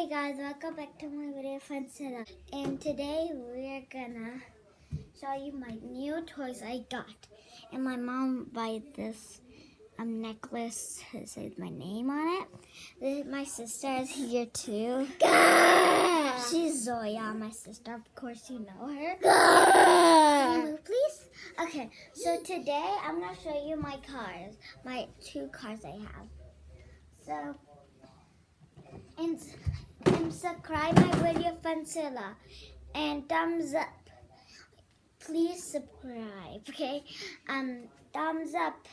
guys, welcome back to my video Fansela. And today we're gonna show you my new toys I got. And my mom bought this necklace that says my name on it. My sister is here too. She's Zoya, my sister. Of course you know her. Can you move, please? Okay, so today I'm gonna show you my cars. My two cars I have. So and subscribe my video Fansela and thumbs up. Please subscribe, okay? Thumbs up.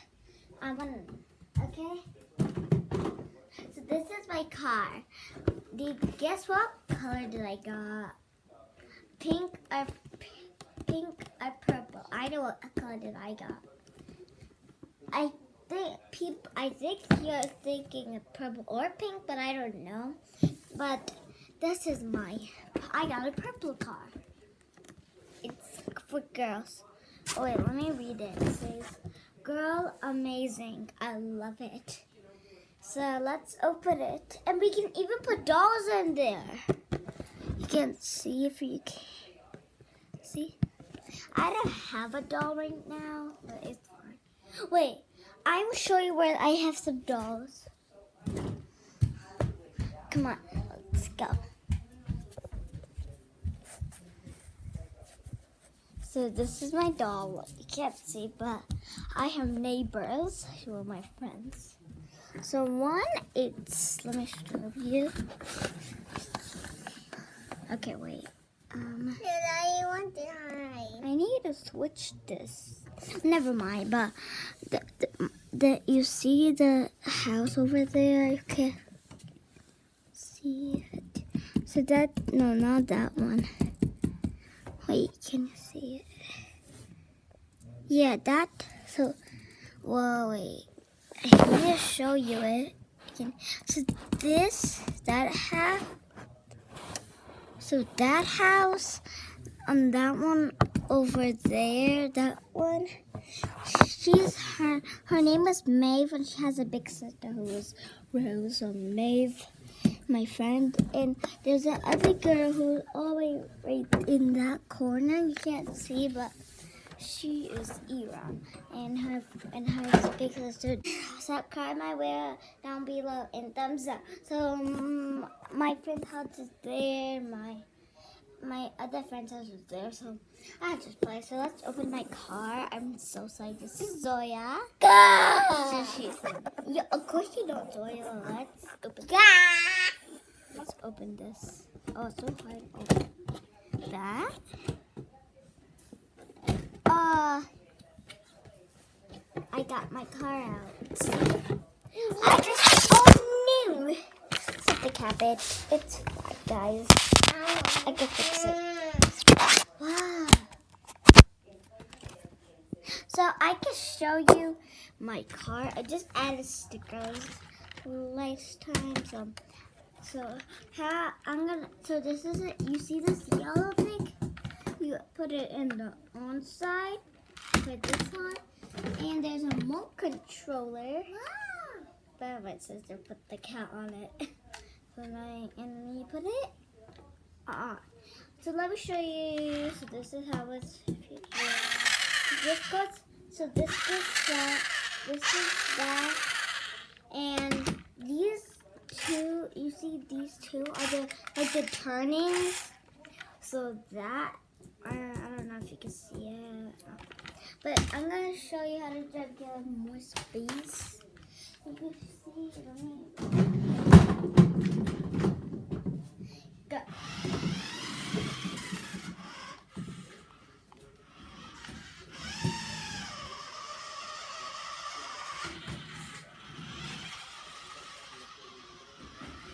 Okay. So this is my car. Guess what color did I got? Pink or purple? I know what color did I got. I think you're thinking of purple or pink, but I don't know. But this is I got a purple car. It's for girls. Oh wait, let me read it. It says, "Girl, amazing. I love it." So let's open it, and we can even put dolls in there. You can see if you can see. I don't have a doll right now, but it's fine. Wait. I will show you where I have some dolls. Come on, let's go. So this is my doll. You can't see, but I have neighbors who are my friends. So let me show you. Okay, wait. I need to switch this. Never mind, but you see the house over there? You can see it. So no, not that one. Wait, can you see it? Yeah, that. So, whoa, wait. I need to show you it. So that house, that one over there, that one. Her name is Maeve, and she has a big sister who is Rose. So Maeve, my friend, and there's that other girl who's always right in that corner. You can't see, but she is Iran, and her big sister. Subscribe my video down below and thumbs up. So my friend's house is there. My other friend's house is there, so I have to play. So let's open my car. I'm so excited. This is Zoya. So of course you know Zoya. Let's open this. Oh, it's so hard to open that. I got my car out. No! Set the cabbage. It's fine, guys. I can fix it. Wow. So I can show you my car. I just added stickers last time. So this is it. You see this yellow thing? You put it in the on side. Put this on. And there's a remote controller. But my sister put the cat on it. And you put it. So let me show you. So this is how it's. This goes that. This is that. And these two, you see these two are the turnings. So that, I don't know if you can see it. But I'm going to show you how to get more space. You can see Go.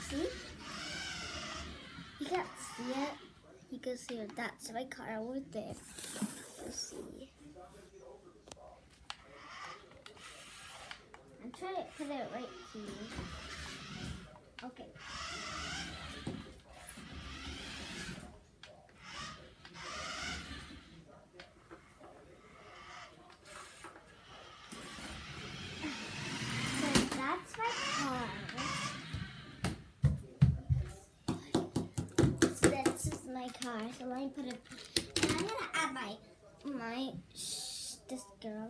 See? You can't see it. You can see it. That's my car over there. Let's see. I'm trying to put it right here. Okay. So that's my car. guitar. So let me put it. And I'm gonna add my this girl.